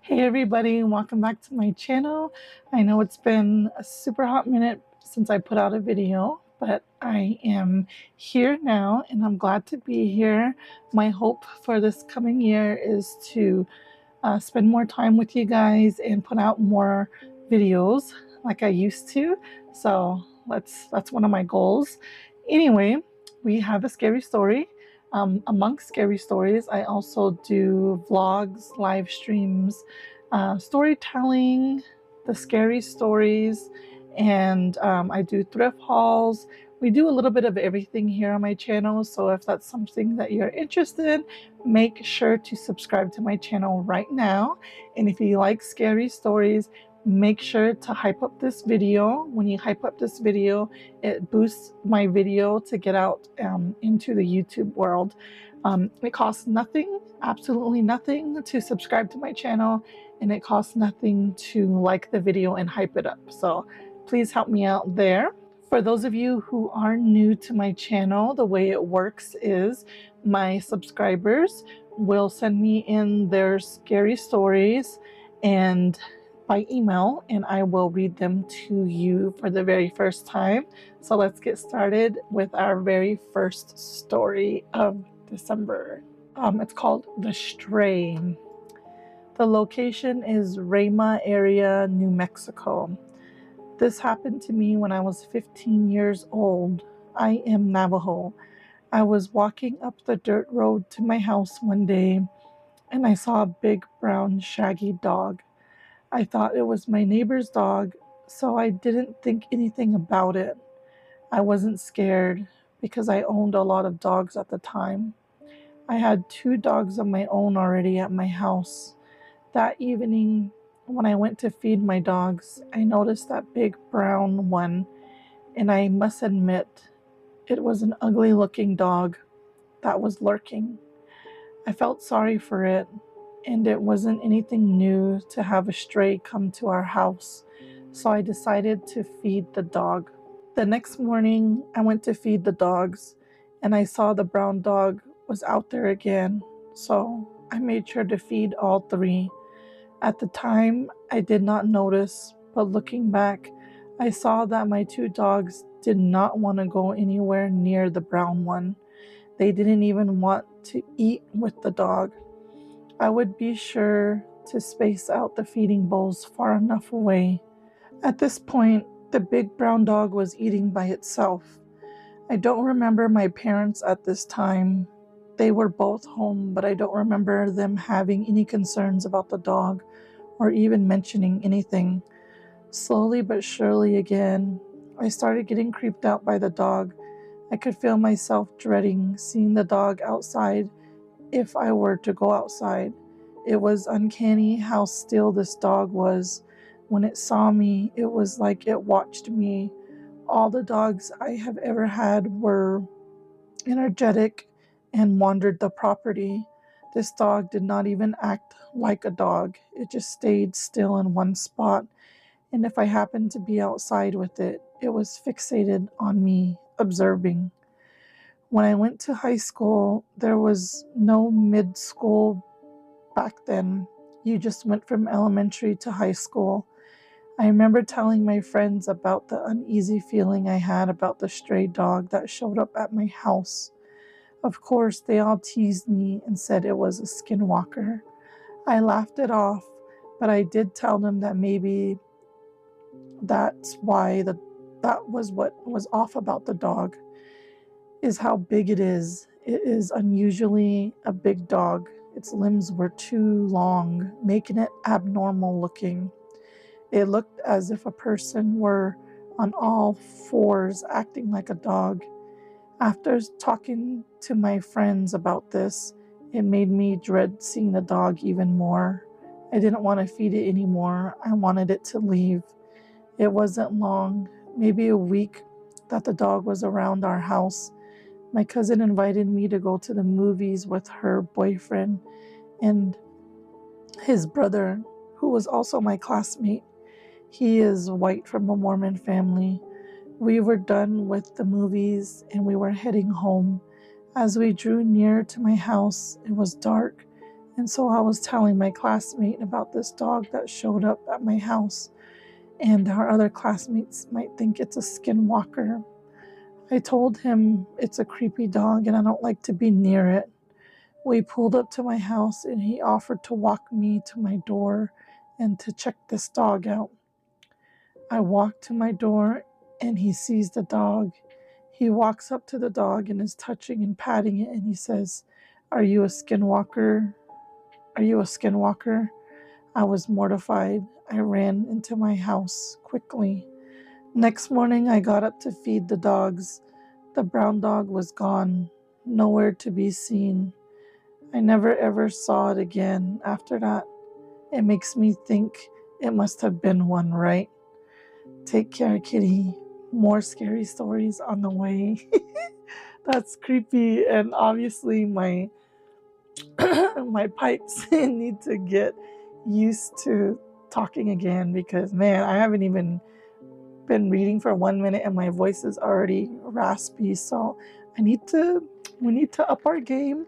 Hey everybody, and welcome back to my channel. I know it's been a super hot minute since I put out a video, but I am here now and I'm glad to be here. My hope for this coming year is to spend more time with you guys and put out more videos like I used to. So that's one of my goals. Anyway, we have a scary story. Amongst scary stories, I also do vlogs, live streams, storytelling, the scary stories, and I do thrift hauls. We do a little bit of everything here on my channel, so if that's something that you're interested in, make sure to subscribe to my channel right now. And if you like scary stories, make sure to hype up this video. When you hype up this video, it boosts my video to get out into the YouTube world. It costs nothing, absolutely nothing, to subscribe to my channel, and it costs nothing to like the video and hype it up. So please help me out there. For those of you who are new to my channel, the way it works is my subscribers will send me in their scary stories and by email, and I will read them to you for the very first time. So let's get started with our very first story of December. It's called The Stray. The location is Rama area, New Mexico. This happened to me when I was 15 years old. I am Navajo. I was walking up the dirt road to my house one day and I saw a big brown shaggy dog. I thought it was my neighbor's dog, so I didn't think anything about it. I wasn't scared because I owned a lot of dogs at the time. I had 2 dogs of my own already at my house. That evening, when I went to feed my dogs, I noticed that big brown one, and I must admit, it was an ugly looking dog that was lurking. I felt sorry for it, and it wasn't anything new to have a stray come to our house, so I decided to feed the dog. The next morning, I went to feed the dogs, and I saw the brown dog was out there again, so I made sure to feed all 3. At the time, I did not notice, but looking back, I saw that my 2 dogs did not want to go anywhere near the brown one. They didn't even want to eat with the dog. I would be sure to space out the feeding bowls far enough away. At this point, the big brown dog was eating by itself. I don't remember my parents at this time. They were both home, but I don't remember them having any concerns about the dog or even mentioning anything. Slowly but surely again, I started getting creeped out by the dog. I could feel myself dreading seeing the dog outside if I were to go outside. It was uncanny how still this dog was. When it saw me, it was like it watched me. All the dogs I have ever had were energetic and wandered the property. This dog did not even act like a dog. It just stayed still in one spot, and if I happened to be outside with it, it was fixated on me, observing. When I went to high school, there was no mid-school back then. You just went from elementary to high school. I remember telling my friends about the uneasy feeling I had about the stray dog that showed up at my house. Of course, they all teased me and said it was a skinwalker. I laughed it off, but I did tell them that maybe that's why that was what was off about the dog, is how big it is. It is unusually a big dog. Its limbs were too long, making it abnormal looking. It looked as if a person were on all 4s acting like a dog. After talking to my friends about this, it made me dread seeing the dog even more. I didn't want to feed it anymore. I wanted it to leave. It wasn't long, maybe a week, that the dog was around our house. My cousin invited me to go to the movies with her boyfriend and his brother, who was also my classmate. He is white from a Mormon family. We were done with the movies and we were heading home. As we drew near to my house, it was dark And so I was telling my classmate about this dog that showed up at my house, and our other classmates might think it's a skinwalker. I told him it's a creepy dog and I don't like to be near it. We pulled up to my house and he offered to walk me to my door and to check this dog out. I walk to my door and he sees the dog. He walks up to the dog and is touching and patting it, and he says, "Are you a skinwalker? Are you a skinwalker?" I was mortified. I ran into my house quickly. Next morning, I got up to feed the dogs. The brown dog was gone, nowhere to be seen. I never ever saw it again after that. It makes me think it must have been one, right? Take care, kitty. More scary stories on the way. That's creepy, and obviously my my pipes need to get used to talking again, because man, I haven't even been reading for 1 minute and my voice is already raspy. So we need to up our game.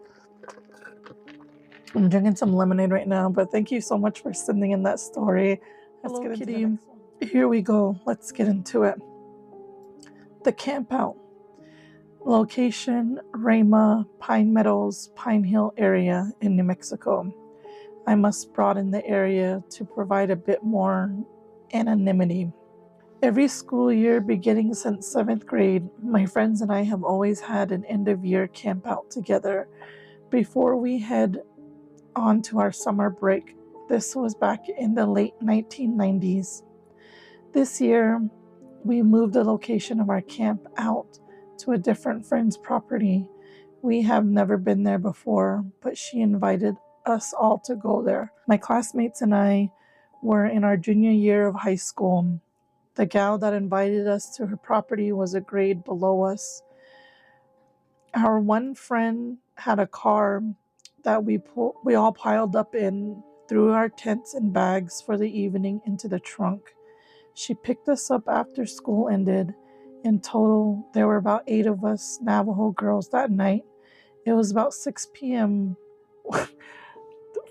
I'm drinking some lemonade right now, but thank you so much for sending in that story. Let's get into the next one. Here we go. Let's get into it. The camp out. Location: Rama, Pine Meadows, Pine Hill area in New Mexico. I must broaden the area to provide a bit more anonymity. Every school year beginning since 7th grade, my friends and I have always had an end-of-year camp out together before we head on to our summer break. This was back in the late 1990s. This year, we moved the location of our camp out to a different friend's property. We have never been there before, but she invited us all to go there. My classmates and I were in our junior year of high school. The gal that invited us to her property was a grade below us. Our one friend had a car that we all piled up in, threw our tents and bags for the evening into the trunk. She picked us up after school ended. In total, there were about 8 of us Navajo girls that night. It was about 6 p.m.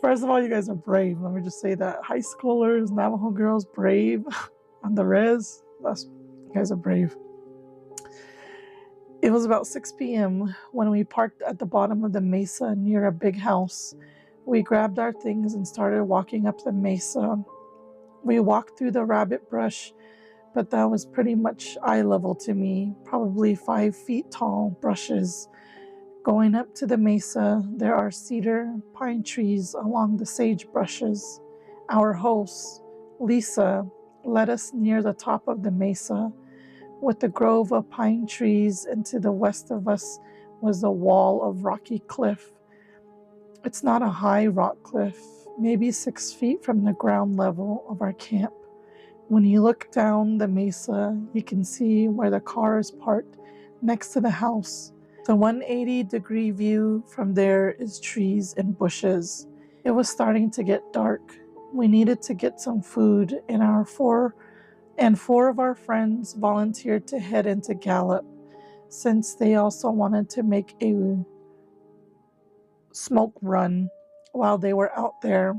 First of all, you guys are brave. Let me just say that. High schoolers, Navajo girls, brave on the res. You guys are brave. It was about 6 p.m. when we parked at the bottom of the mesa near a big house. We grabbed our things and started walking up the mesa. We walked through the rabbit brush, but that was pretty much eye level to me, probably 5 feet tall brushes. Going up to the mesa, there are cedar pine trees along the sage brushes. Our host, Lisa, led us near the top of the mesa. With the grove of pine trees, and to the west of us was a wall of rocky cliff. It's not a high rock cliff, maybe 6 feet from the ground level of our camp. When you look down the mesa, you can see where the car is parked next to the house. The 180-degree view from there is trees and bushes. It was starting to get dark. We needed to get some food, and four of our friends volunteered to head into Gallup, since they also wanted to make a smoke run while they were out there.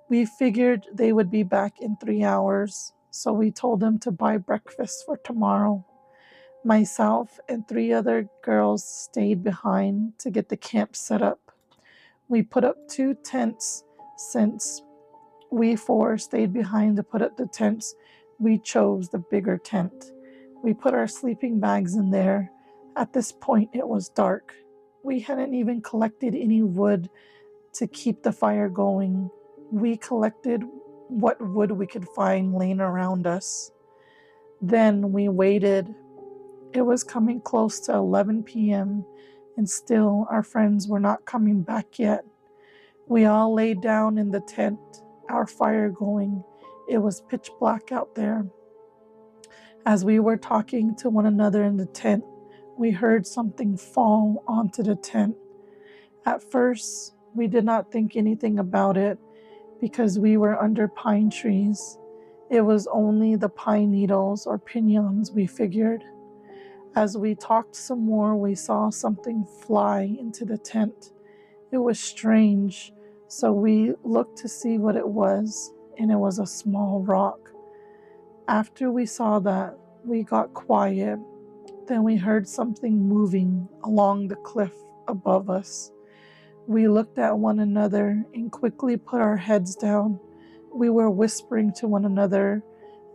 We figured they would be back in 3 hours, so we told them to buy breakfast for tomorrow. Myself and 3 other girls stayed behind to get the camp set up. We put up 2 tents. Since we 4 stayed behind to put up the tents, we chose the bigger tent. We put our sleeping bags in there. At this point, it was dark. We hadn't even collected any wood to keep the fire going. We collected what wood we could find laying around us. Then we waited. It was coming close to 11 p.m., and still our friends were not coming back yet. We all laid down in the tent, our fire going. It was pitch black out there. As we were talking to one another in the tent, we heard something fall onto the tent. At first, we did not think anything about it because we were under pine trees. It was only the pine needles or piñons, we figured. As we talked some more, we saw something fly into the tent. It was strange. So we looked to see what it was, and it was a small rock. After we saw that, we got quiet. Then we heard something moving along the cliff above us. We looked at one another and quickly put our heads down. We were whispering to one another,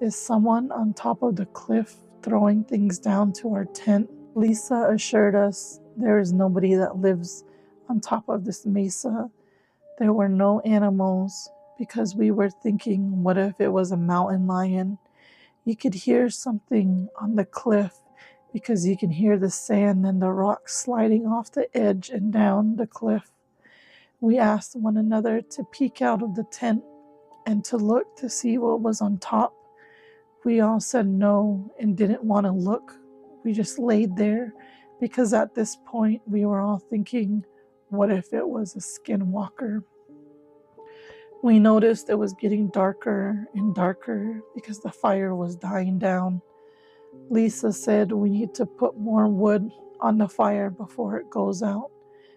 "Is someone on top of the cliff throwing things down to our tent?" Lisa assured us there is nobody that lives on top of this mesa. There were no animals because we were thinking, what if it was a mountain lion? You could hear something on the cliff because you can hear the sand and the rocks sliding off the edge and down the cliff. We asked one another to peek out of the tent and to look to see what was on top. We all said no and didn't want to look. We just laid there because at this point we were all thinking, what if it was a skinwalker? We noticed it was getting darker and darker because the fire was dying down. Lisa said we need to put more wood on the fire before it goes out.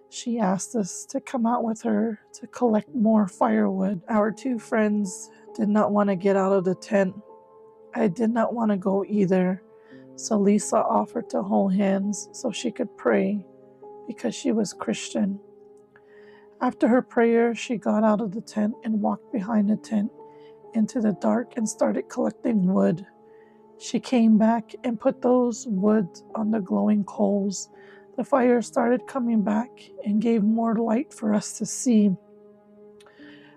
She asked us to come out with her to collect more firewood. Our two friends did not want to get out of the tent. I did not want to go either, so Lisa offered to hold hands so she could pray because she was Christian. After her prayer, she got out of the tent and walked behind the tent into the dark and started collecting wood. She came back and put those wood on the glowing coals. The fire started coming back and gave more light for us to see.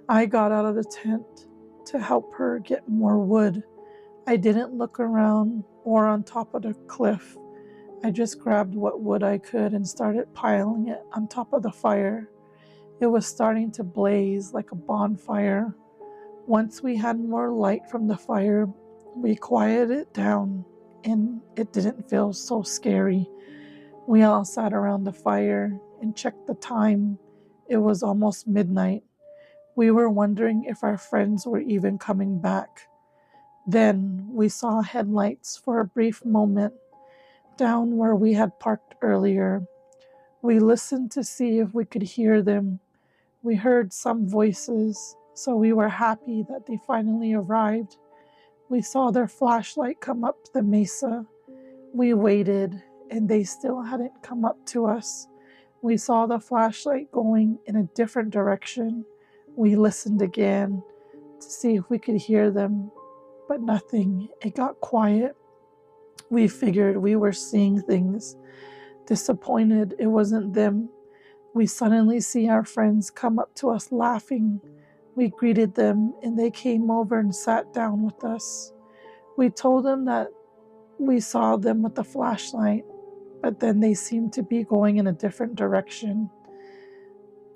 I got out of the tent to help her get more wood. I didn't look around or on top of the cliff. I just grabbed what wood I could and started piling it on top of the fire. It was starting to blaze like a bonfire. Once we had more light from the fire, we quieted it down and it didn't feel so scary. We all sat around the fire and checked the time. It was almost midnight. We were wondering if our friends were even coming back. Then we saw headlights for a brief moment down where we had parked earlier. We listened to see if we could hear them. We heard some voices, so we were happy that they finally arrived. We saw their flashlight come up the mesa. We waited, and they still hadn't come up to us. We saw the flashlight going in a different direction. We listened again to see if we could hear them, but nothing. It got quiet. We figured we were seeing things. Disappointed it wasn't them, we suddenly see our friends come up to us laughing. We greeted them, and they came over and sat down with us. We told them that we saw them with the flashlight, but then they seemed to be going in a different direction.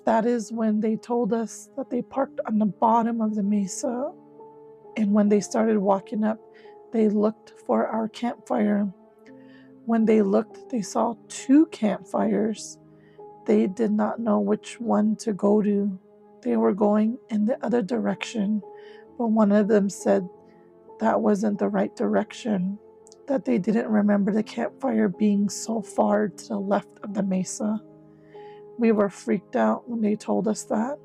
That is when they told us that they parked on the bottom of the mesa, and when they started walking up, they looked for our campfire. When they looked, they saw 2 campfires. They did not know which one to go to. They were going in the other direction, but one of them said that wasn't the right direction, that they didn't remember the campfire being so far to the left of the mesa. We were freaked out when they told us that.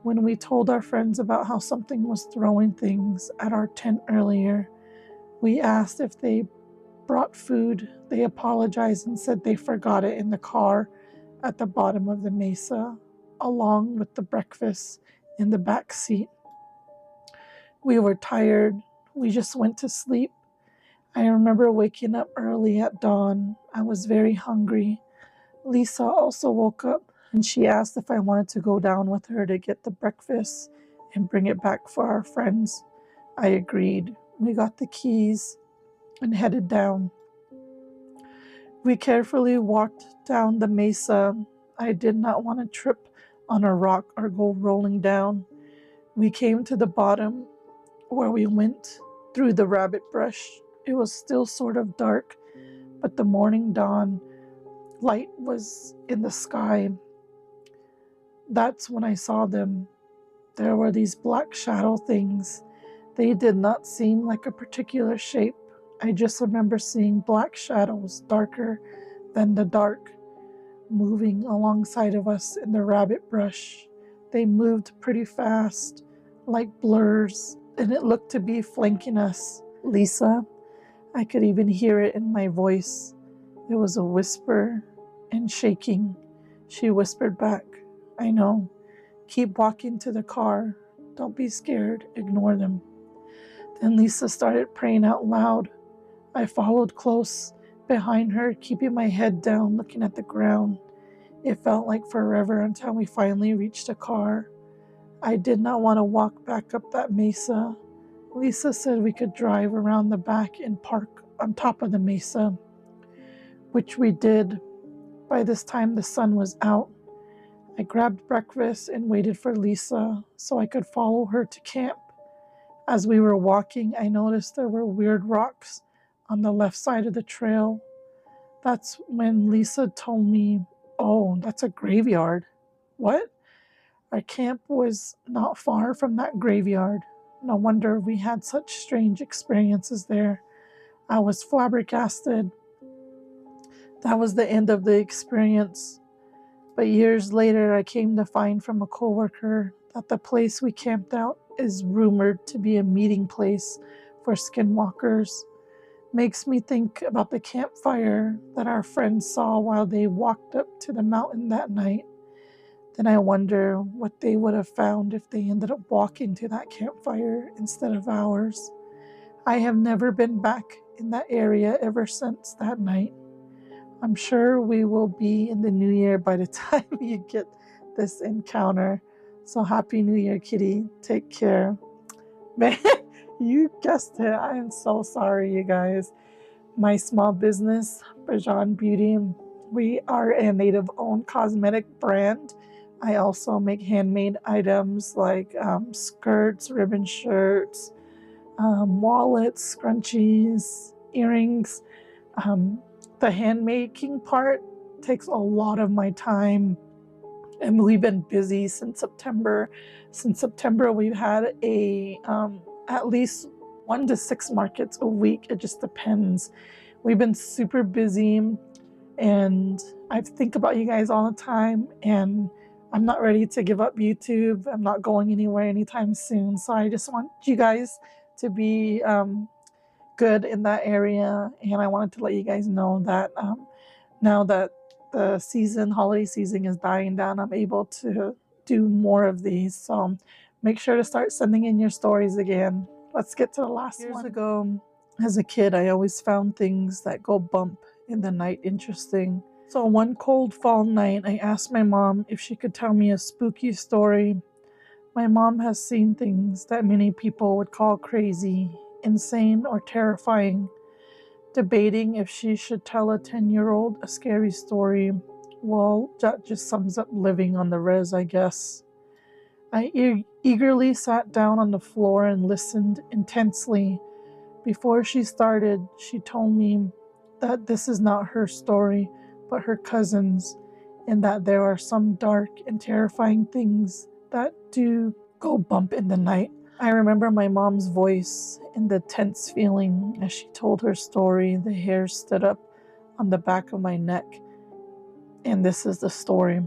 When we told our friends about how something was throwing things at our tent earlier, we asked if they brought food. They apologized and said they forgot it in the car at the bottom of the mesa, along with the breakfast in the back seat. We were tired. We just went to sleep. I remember waking up early at dawn. I was very hungry. Lisa also woke up and she asked if I wanted to go down with her to get the breakfast and bring it back for our friends. I agreed. We got the keys and headed down. We carefully walked down the mesa. I did not want to trip on a rock or go rolling down. We came to the bottom where we went through the rabbit brush. It was still sort of dark, but the morning dawn light was in the sky. That's when I saw them. There were these black shadow things. They did not seem like a particular shape. I just remember seeing black shadows, darker than the dark, moving alongside of us in the rabbit brush. They moved pretty fast, like blurs, and it looked to be flanking us. Lisa, I could even hear it in my voice. It was a whisper and shaking. She whispered back, I know. Keep walking to the car. Don't be scared. Ignore them. Then Lisa started praying out loud. I followed close behind her, keeping my head down, looking at the ground. It felt like forever until we finally reached a car. I did not want to walk back up that mesa. Lisa said we could drive around the back and park on top of the mesa, which we did. By this time, the sun was out. I grabbed breakfast and waited for Lisa so I could follow her to camp. As we were walking, I noticed there were weird rocks on the left side of the trail. That's when Lisa told me, oh, that's a graveyard. What? Our camp was not far from that graveyard. No wonder we had such strange experiences there. I was flabbergasted. That was the end of the experience. But years later, I came to find from a coworker that the place we camped out is rumored to be a meeting place for skinwalkers. Makes me think about the campfire that our friends saw while they walked up to the mountain that night. Then I wonder what they would have found if they ended up walking to that campfire instead of ours. I have never been back in that area ever since that night. I'm sure we will be in the new year by the time you get this encounter. So happy New Year, Kitty. Take care. Man, you guessed it. I am so sorry, you guys. My small business, Bajan Beauty, we are a native-owned cosmetic brand. I also make handmade items like skirts, ribbon shirts, wallets, scrunchies, earrings. The handmaking part takes a lot of my time, and we've been busy since September. Since September, we've had at least 1 to 6 markets a week. It just depends. We've been super busy, and I think about you guys all the time, and I'm not ready to give up YouTube. I'm not going anywhere anytime soon. So I just want you guys to be good in that area, and I wanted to let you guys know that now that the holiday season is dying down, I'm able to do more of these. So make sure to start sending in your stories again. Let's get to the last one. Years ago, as a kid, I always found things that go bump in the night interesting. So one cold fall night, I asked my mom if she could tell me a spooky story. My mom has seen things that many people would call crazy, insane, or terrifying. Debating if she should tell a 10-year-old a scary story. Well, that just sums up living on the res, I guess. I eagerly sat down on the floor and listened intensely. Before she started, she told me that this is not her story, but her cousin's, and that there are some dark and terrifying things that do go bump in the night. I remember my mom's voice and the tense feeling as she told her story. The hair stood up on the back of my neck. And this is the story.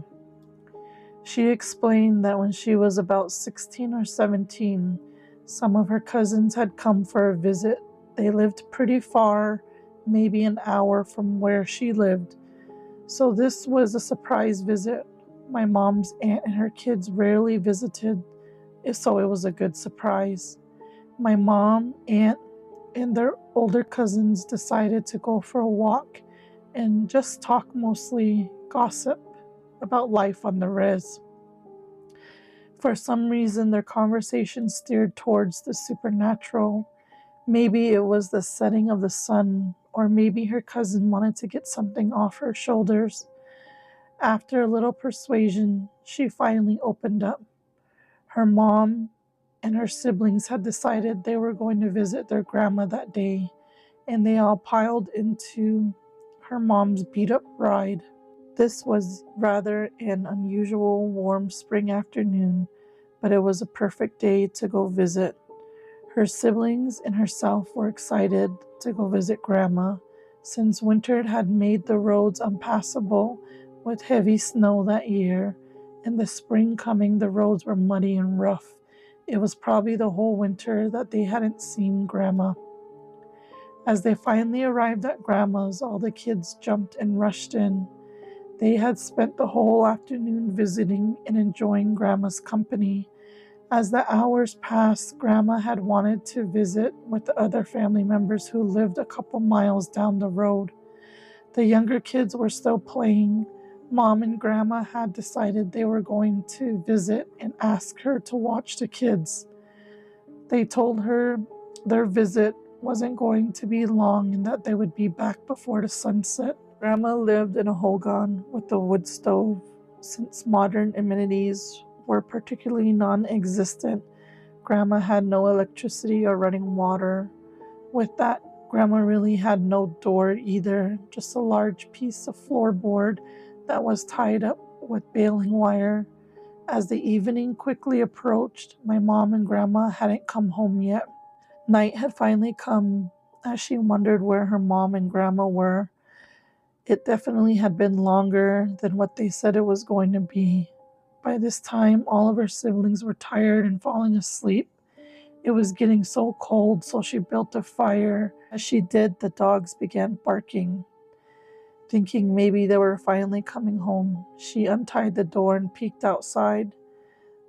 She explained that when she was about 16 or 17, some of her cousins had come for a visit. They lived pretty far, maybe an hour from where she lived. So this was a surprise visit. My mom's aunt and her kids rarely visited, so it was a good surprise. My mom, aunt, and their older cousins decided to go for a walk and just talk, mostly gossip about life on the res. For some reason, their conversation steered towards the supernatural. Maybe it was the setting of the sun, or maybe her cousin wanted to get something off her shoulders. After a little persuasion, she finally opened up. Her mom and her siblings had decided they were going to visit their grandma that day, and they all piled into her mom's beat-up ride. This was rather an unusual warm spring afternoon, but it was a perfect day to go visit. Her siblings and herself were excited to go visit Grandma, since winter had made the roads unpassable with heavy snow that year, In the spring coming, the roads were muddy and rough. It was probably the whole winter that they hadn't seen Grandma. As they finally arrived at Grandma's, all the kids jumped and rushed in. They had spent the whole afternoon visiting and enjoying Grandma's company. As the hours passed, Grandma had wanted to visit with the other family members who lived a couple miles down the road. The younger kids were still playing. Mom and Grandma had decided they were going to visit and asked her to watch the kids. They told her their visit wasn't going to be long and that they would be back before the sunset. Grandma lived in a hogan with a wood stove. Since modern amenities were particularly non-existent, Grandma had no electricity or running water. With that, Grandma really had no door either, just a large piece of floorboard that was tied up with baling wire. As the evening quickly approached, my mom and Grandma hadn't come home yet. Night had finally come. As she wondered where her mom and Grandma were, it definitely had been longer than what they said it was going to be. By this time, all of her siblings were tired and falling asleep. It was getting so cold, so she built a fire. As she did, the dogs began barking. Thinking maybe they were finally coming home, she untied the door and peeked outside.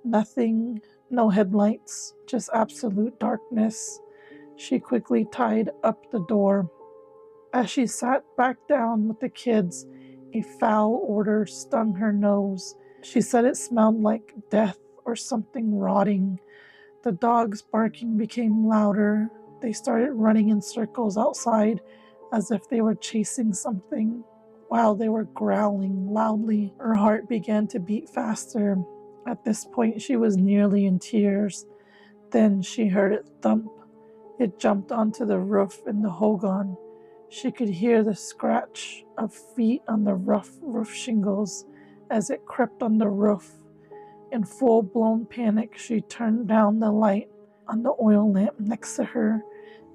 Nothing, no headlights, just absolute darkness. She quickly tied up the door. As she sat back down with the kids, a foul odor stung her nose. She said it smelled like death or something rotting. The dogs' barking became louder. They started running in circles outside as if they were chasing something. While they were growling loudly, her heart began to beat faster. At this point, she was nearly in tears. Then she heard it thump. It jumped onto the roof in the hogan. She could hear the scratch of feet on the rough roof shingles as it crept on the roof. In full-blown panic, she turned down the light on the oil lamp next to her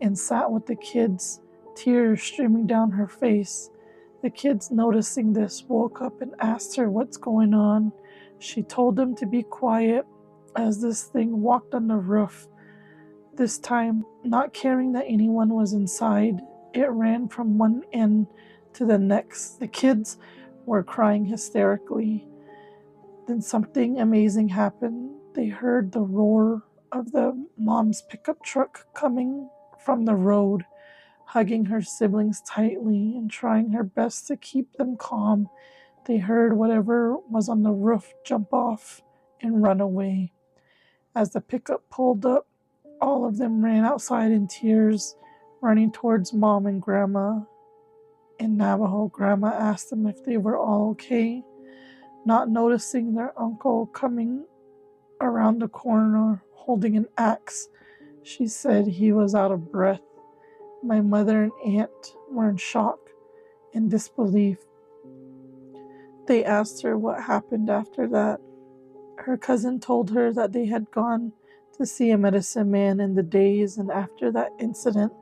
and sat with the kids, tears streaming down her face. The kids, noticing this, woke up and asked her what's going on. She told them to be quiet as this thing walked on the roof. This time, not caring that anyone was inside, it ran from one end to the next. The kids were crying hysterically. Then something amazing happened. They heard the roar of the mom's pickup truck coming from the road, hugging her siblings tightly and trying her best to keep them calm. They heard whatever was on the roof jump off and run away. As the pickup pulled up, all of them ran outside in tears, running towards Mom and Grandma. In Navajo, Grandma asked them if they were all okay. Not noticing their uncle coming around the corner holding an axe, she said he was out of breath. My mother and aunt were in shock and disbelief. They asked her what happened after that. Her cousin told her that they had gone to see a medicine man in the days, and after that incident,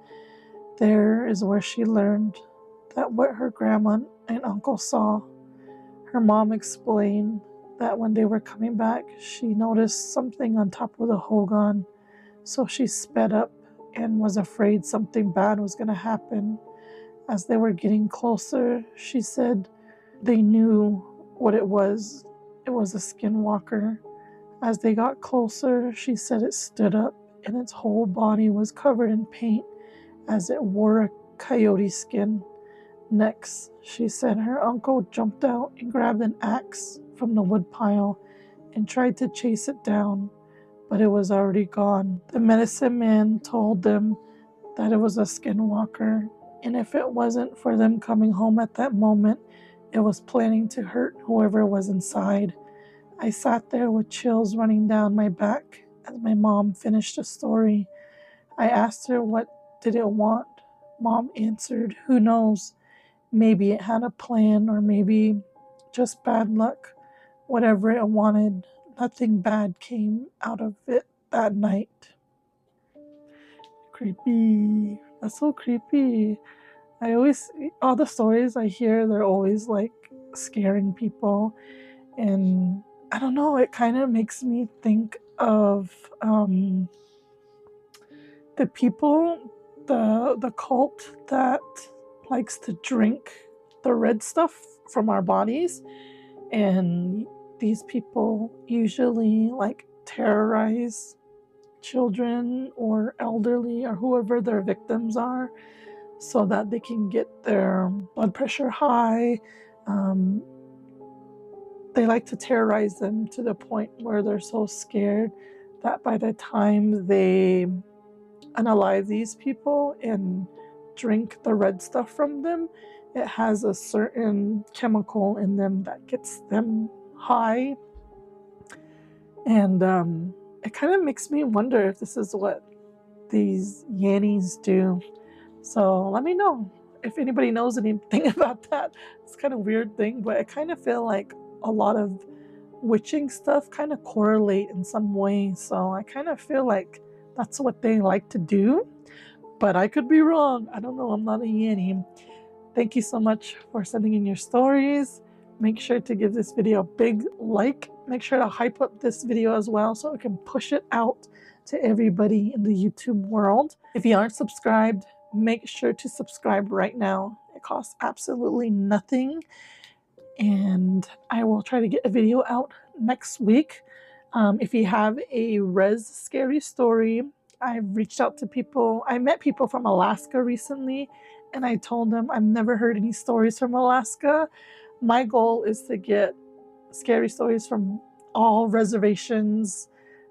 there is where she learned that what her grandma and uncle saw. Her mom explained that when they were coming back, she noticed something on top of the hogan, so she sped up and was afraid something bad was going to happen. As they were getting closer, she said they knew what it was. It was a skinwalker. As they got closer, she said it stood up and its whole body was covered in paint as it wore a coyote skin. Next, she said her uncle jumped out and grabbed an axe from the woodpile and tried to chase it down, but it was already gone. The medicine man told them that it was a skinwalker, and if it wasn't for them coming home at that moment, it was planning to hurt whoever was inside. I sat there with chills running down my back as my mom finished the story. I asked her what did it want. Mom answered, "Who knows? Maybe it had a plan, or maybe just bad luck. Whatever it wanted, nothing bad came out of it that night." Creepy. That's so creepy. All the stories I hear, they're always like scaring people. And I don't know, it kind of makes me think of the people, the cult that likes to drink the red stuff from our bodies. And these people usually like terrorize children or elderly or whoever their victims are so that they can get their blood pressure high. Um, they like to terrorize them to the point where they're so scared that by the time they unalive these people and drink the red stuff from them, it has a certain chemical in them that gets them high. And it kind of makes me wonder if this is what these Yannies do. So let me know if anybody knows anything about that. It's kind of weird thing, but I kind of feel like a lot of witching stuff kind of correlate in some way. So I kind of feel like that's what they like to do, but I could be wrong. I don't know. I'm not a Yanny. Thank you so much for sending in your stories. Make sure to give this video a big like. Make sure to hype up this video as well so it can push it out to everybody in the YouTube world. If you aren't subscribed, make sure to subscribe right now. It costs absolutely nothing. And I will try to get a video out next week. If you have a res scary story, I've reached out to people. I met people from Alaska recently, and I told them I've never heard any stories from Alaska. My goal is to get scary stories from all reservations,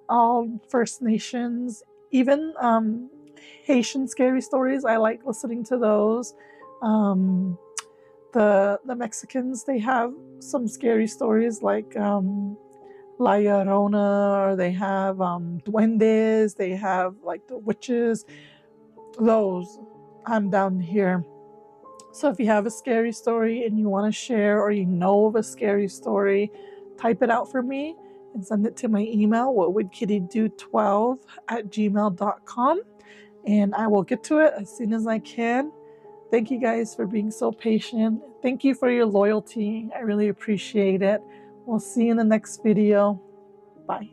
all First Nations, even Haitian scary stories. I like listening to those. The Mexicans, they have some scary stories like La Llorona, or they have duendes, they have like the witches. Those, I'm down here. So if you have a scary story and you want to share, or you know of a scary story, type it out for me and send it to my email, WhatWouldKittyDo12@gmail.com, and I will get to it as soon as I can. Thank you guys for being so patient. Thank you for your loyalty. I really appreciate it. We'll see you in the next video. Bye.